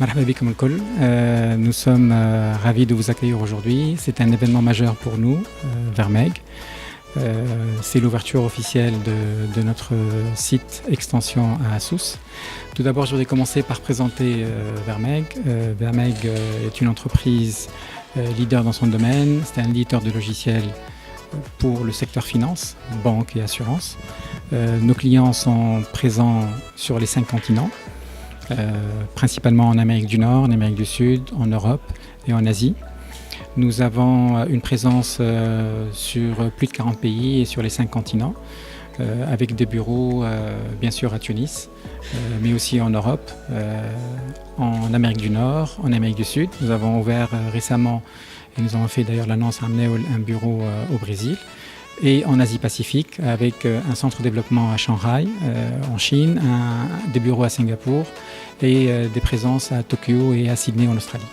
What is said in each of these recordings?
Marhaba bikoum al-kull. Nous sommes ravis de vous accueillir aujourd'hui. C'est un événement majeur pour nous, Vermeg. C'est l'ouverture officielle de notre site extension à Sousse. Tout d'abord, je voudrais commencer par présenter Vermeg. Vermeg est une entreprise leader dans son domaine. C'est un éditeur de logiciels pour le secteur finance, banque et assurance. Nos clients sont présents sur les 5 continents. Principalement en Amérique du Nord, en Amérique du Sud, en Europe et en Asie. Nous avons une présence sur plus de 40 pays et sur les 5 continents, avec des bureaux bien sûr à Tunis, mais aussi en Europe, en Amérique du Nord, en Amérique du Sud. Nous avons ouvert récemment, et nous avons fait d'ailleurs l'annonce à un bureau au Brésil, et en Asie-Pacifique avec un centre de développement à Shanghai, en Chine, des bureaux à Singapour et des présences à Tokyo et à Sydney en Australie.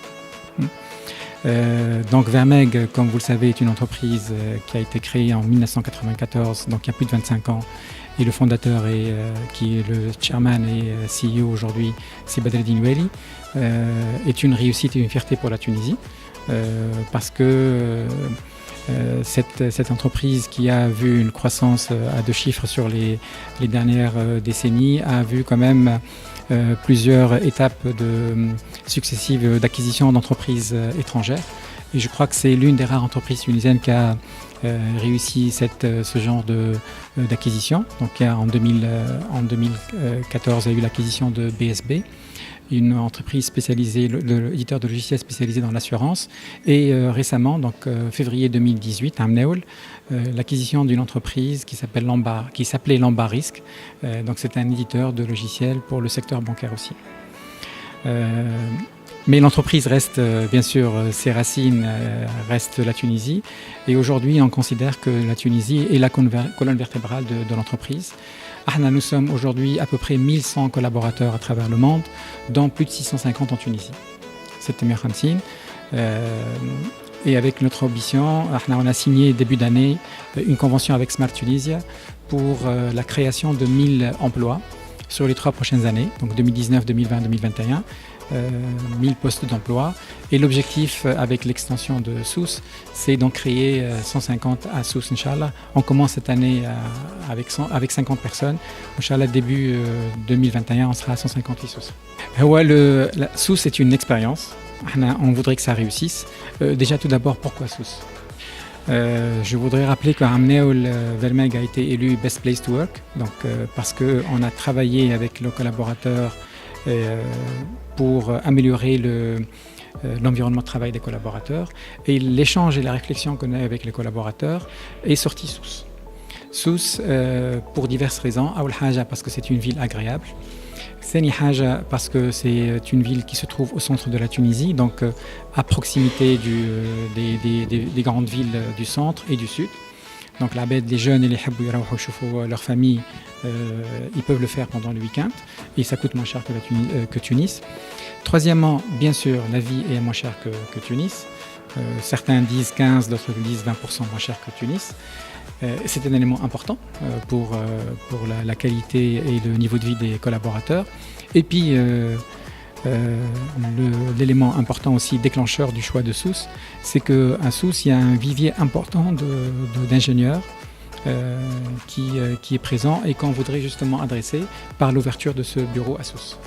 Donc Vermeg, comme vous le savez, est une entreprise qui a été créée en 1994, donc il y a plus de 25 ans. Et le fondateur, qui est le chairman et CEO aujourd'hui, c'est Badreddine Oueli, est une réussite et une fierté pour la Tunisie, parce que cette entreprise qui a vu une croissance à 2 chiffres sur les dernières décennies a vu quand même plusieurs étapes successives d'acquisition d'entreprises étrangères. Et je crois que c'est l'une des rares entreprises tunisiennes qui a réussi ce genre d'acquisition. Donc en 2014, il y a eu l'acquisition de BSB, une entreprise spécialisée, l'éditeur de logiciels spécialisé dans l'assurance. Et récemment, donc février 2018, à Amneol, l'acquisition d'une entreprise qui s'appelait Lombard Risk. Donc c'est un éditeur de logiciels pour le secteur bancaire aussi. Mais l'entreprise reste, bien sûr, ses racines restent la Tunisie. Et aujourd'hui, on considère que la Tunisie est la colonne vertébrale de l'entreprise. Nous sommes aujourd'hui à peu près 1100 collaborateurs à travers le monde, dont plus de 650 en Tunisie. C'est Temir Khamsin. Et avec notre ambition, on a signé début d'année une convention avec Smart Tunisia pour la création de 1000 emplois sur les 3 prochaines années, donc 2019, 2020, 2021. 1000 postes d'emploi, et l'objectif avec l'extension de Sousse, c'est d'en créer 150 à Sousse, Inch'Allah. On commence cette année avec 50 personnes. Inch'Allah, début 2021, on sera à 158 Sousse. Sousse est une expérience. On voudrait que ça réussisse. Déjà, tout d'abord, pourquoi Sousse? Je voudrais rappeler qu'à Amneol, Vermeg a été élu Best Place to Work, donc, parce qu'on a travaillé avec nos collaborateurs pour améliorer l'environnement de travail des collaborateurs. Et l'échange et la réflexion qu'on a avec les collaborateurs est sorti Sousse. Sousse, pour diverses raisons. Awal Haja, parce que c'est une ville agréable. Seni Haja, parce que c'est une ville qui se trouve au centre de la Tunisie, donc à proximité des grandes villes du centre et du sud. Donc les jeunes et les leur famille, ils peuvent le faire pendant le week-end et ça coûte moins cher que Tunis. Troisièmement, bien sûr, la vie est moins chère que Tunis. Certains disent 15, d'autres disent 20% moins cher que Tunis. C'est un élément important pour la qualité et le niveau de vie des collaborateurs. Et puis, l'élément important aussi déclencheur du choix de Sousse, c'est qu'à Sousse, il y a un vivier important d'ingénieurs qui est présent et qu'on voudrait justement adresser par l'ouverture de ce bureau à Sousse.